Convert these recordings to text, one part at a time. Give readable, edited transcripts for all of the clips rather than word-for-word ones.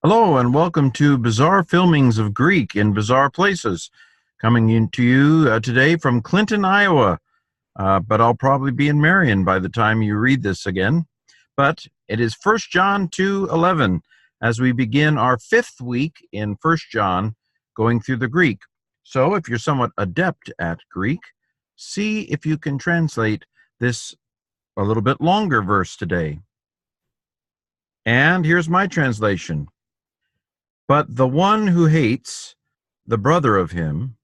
Hello and welcome to Bizarre Filmings of Greek in Bizarre Places, coming into you today from Clinton, Iowa. But I'll probably be in Marion by the time you read this again. But it is 1 John 2:11 as we begin our fifth week in 1 John going through the Greek. So if you're somewhat adept at Greek, see if you can translate this a little bit longer verse today. And here's my translation. But the one who hates the brother of him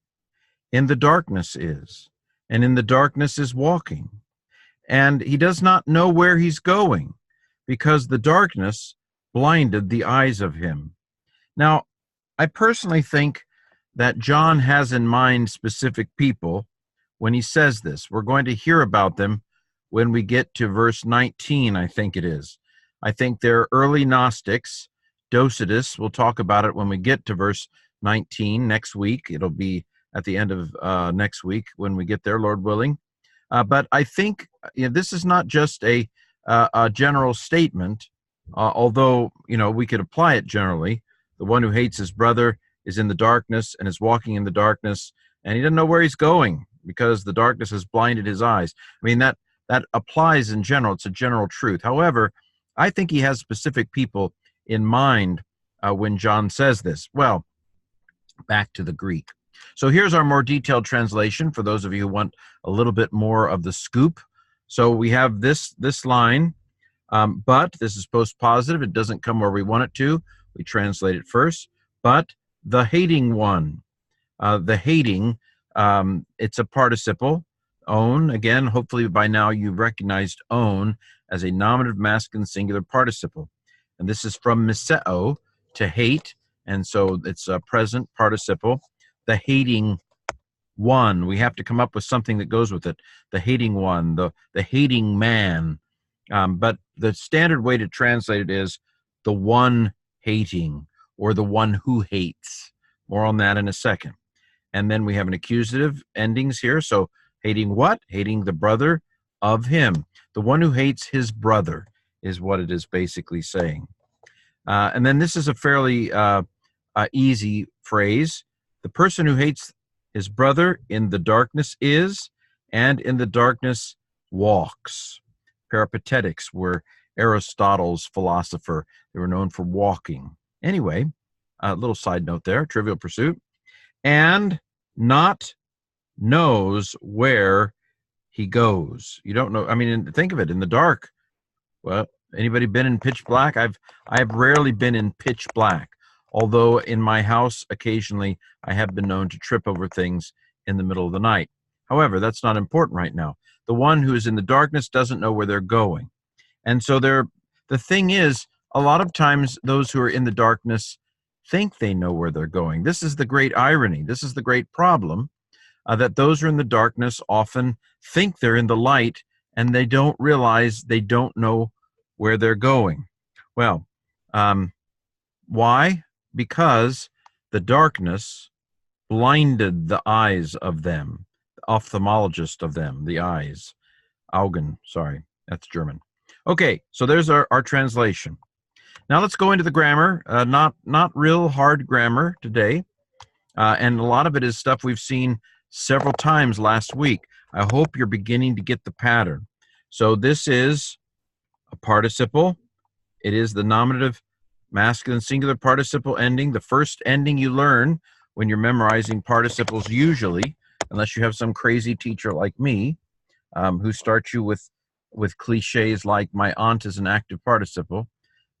in the darkness is, and in the darkness is walking, and he does not know where he's going, because the darkness blinded the eyes of him. Now, I personally think that John has in mind specific people when he says this. We're going to hear about them when we get to verse 19, I think it is. I think they're early Gnostics. Docetus, we'll talk about it when we get to verse 19 next week. It'll be at the end of next week when we get there, Lord willing. But I think this is not just a general statement, although we could apply it generally. The one who hates his brother is in the darkness and is walking in the darkness, and he doesn't know where he's going because the darkness has blinded his eyes. I mean, that applies in general. It's a general truth. However, I think he has specific people in mind when John says this. Well, back to the Greek. So here's our more detailed translation for those of you who want a little bit more of the scoop. So we have this line, but this is post-positive. It doesn't come where we want it to. We translate it first. But the hating one, the hating, it's a participle. Own, again, hopefully by now you've recognized own as a nominative masculine singular participle. And this is from miseo, to hate, and so it's a present participle. The hating one, we have to come up with something that goes with it. The hating one, the hating man. But the standard way to translate it is the one hating, or the one who hates. More on that in a second. And then we have an accusative endings here. So hating what? Hating the brother of him. The one who hates his brother is what it is basically saying. And then this is a fairly easy phrase. The person who hates his brother in the darkness is, and in the darkness walks. Peripatetics were Aristotle's philosopher. They were known for walking. Anyway, a little side note there, Trivial Pursuit. And not knows where he goes. You don't know. I mean, think of it, in the dark. Well, anybody been in pitch black? I've rarely been in pitch black, although in my house occasionally I have been known to trip over things in the middle of the night. However, that's not important right now. The one who is in the darkness doesn't know where they're going. And so the thing is, a lot of times those who are in the darkness think they know where they're going. This is the great irony. This is the great problem, that those who are in the darkness often think they're in the light, and they don't realize they don't know where they're going. Well, why? Because the darkness blinded the eyes of them, the ophthalmologist of them, the eyes. Augen, sorry, that's German. Okay, so there's our translation. Now let's go into the grammar. Not real hard grammar today, and a lot of it is stuff we've seen several times last week. I hope you're beginning to get the pattern. So this is a participle. It is the nominative masculine singular participle ending, the first ending you learn when you're memorizing participles usually, unless you have some crazy teacher like me, who starts you with cliches like my aunt is an active participle.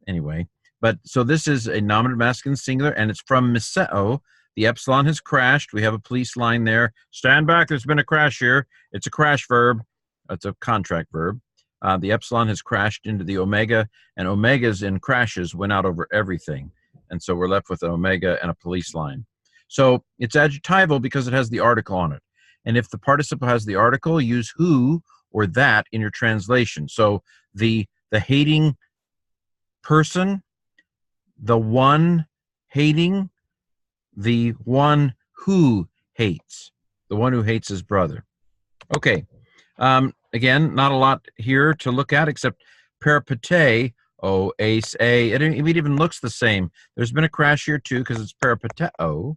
Anyway, but so this is a nominative masculine singular, and it's from miseo. The epsilon has crashed. We have a police line there. Stand back, there's been a crash here. It's a crash verb. It's a contract verb. The epsilon has crashed into the omega, and omegas in crashes went out over everything. And so we're left with an omega and a police line. So it's adjectival because it has the article on it. And if the participle has the article, use who or that in your translation. So the hating person, the one hating, the one who hates, the one who hates his brother. Okay. Again, not a lot here to look at except peripete O, ace, a. It even looks the same. There's been a crash here too because it's peripateo.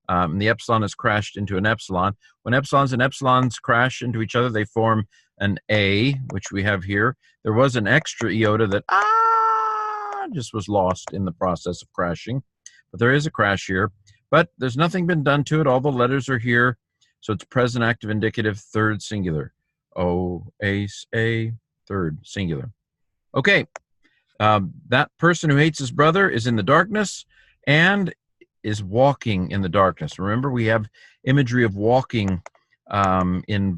The epsilon has crashed into an epsilon. When epsilons and epsilons crash into each other, they form an A, which we have here. There was an extra iota that just was lost in the process of crashing. But there is a crash here. But there's nothing been done to it. All the letters are here. So it's present, active, indicative, third singular. O, ace, a, third singular. Okay. That person who hates his brother is in the darkness and is walking in the darkness. Remember, we have imagery of walking in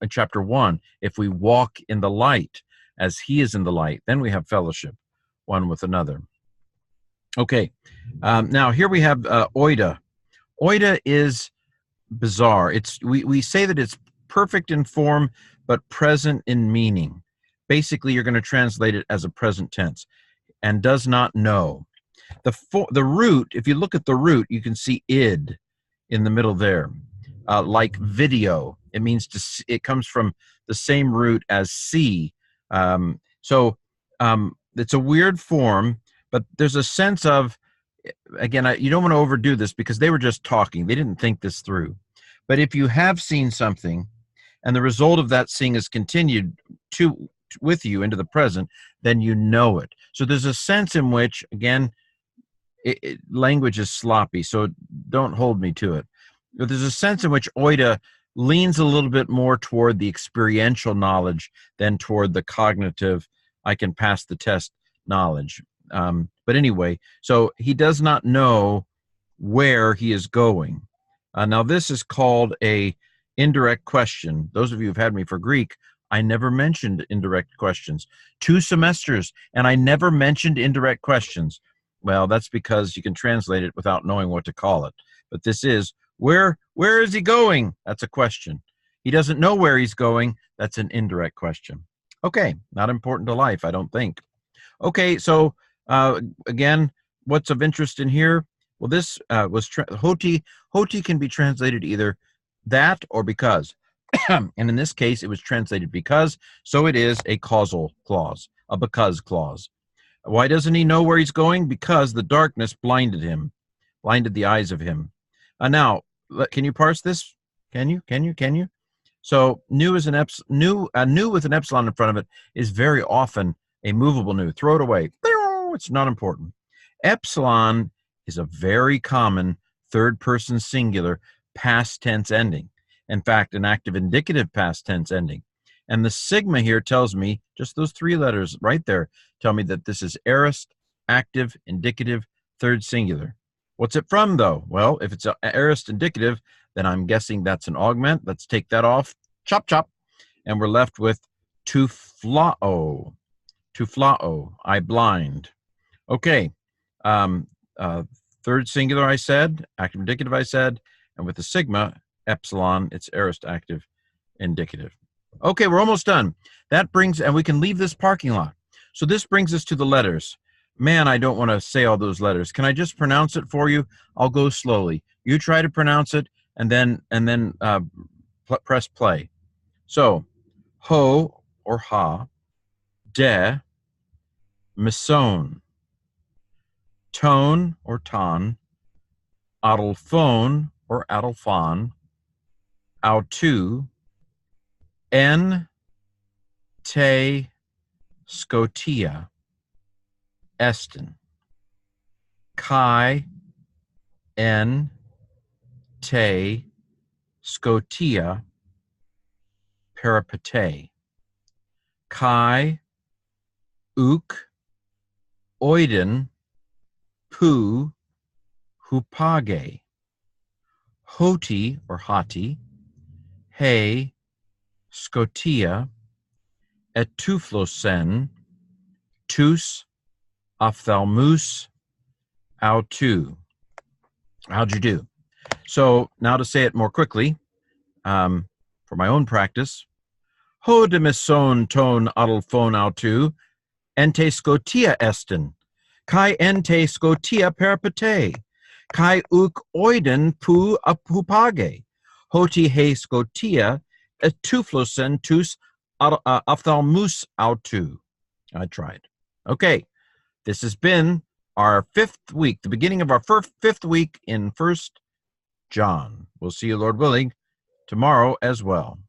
chapter 1. If we walk in the light as he is in the light, then we have fellowship one with another. Okay, now here we have oida. Oida is bizarre. We say that it's perfect in form but present in meaning. Basically, you're going to translate it as a present tense. And does not know. The root, if you look at the root, you can see id in the middle there. Like video, it means it comes from the same root as see. So it's a weird form, but there's a sense of, again, you don't want to overdo this because they were just talking. They didn't think this through. But if you have seen something and the result of that seeing is continued with you into the present, then you know it. So there's a sense in which, again, language is sloppy, so don't hold me to it. But there's a sense in which oida leans a little bit more toward the experiential knowledge than toward the cognitive, I can pass the test knowledge. But anyway, so he does not know where he is going. Now this is called a indirect question. Those of you who've had me for Greek, I never mentioned indirect questions. 2 semesters, and I never mentioned indirect questions. Well, that's because you can translate it without knowing what to call it. But this is, where is he going? That's a question. He doesn't know where he's going. That's an indirect question. Okay, not important to life, I don't think. Okay, so again, what's of interest in here? Well, this was hoti. Hoti can be translated either that or because. And in this case, it was translated because, so it is a causal clause, a because clause. Why doesn't he know where he's going? Because the darkness blinded him, blinded the eyes of him. Now, can you parse this? Can you? So nu is nu with an epsilon in front of it is very often a movable nu. Throw it away. It's not important. Epsilon is a very common third person singular past tense ending. In fact, an active indicative past tense ending. And the sigma here tells me, just those 3 letters right there, tell me that this is aorist, active, indicative, third singular. What's it from, though? Well, if it's aorist indicative, then I'm guessing that's an augment. Let's take that off. Chop, chop. And we're left with tuflao. Tuflao, I blind. Okay. Third singular, I said. Active indicative, I said. And with the sigma, epsilon, it's aorist, active, indicative. Okay, we're almost done. That brings, and we can leave this parking lot. So this brings us to the letters. Man, I don't want to say all those letters. Can I just pronounce it for you? I'll go slowly. You try to pronounce it, and then press play. So, ho or ha, de, meson, tone or ton, adelphone or adelphon, autu, en, te, scotia, estin, kai, en, te, scotia, peripete, kai, uk, oiden, pu, hupage, hoti or hati, he, scotia, etuflosen, tus, ophthalmus, autu. How'd you do? So now to say it more quickly, for my own practice, ho de meson ton adelphon autu, ente scotia estin, kai ente scotia peripete, kai uk oiden pu apupage, hoti he scotia etuflosen tus ophthalmus autu. I tried. Okay, This has been our 5th week, the beginning of our fifth week in 1 John. We'll see you, Lord willing, tomorrow as well.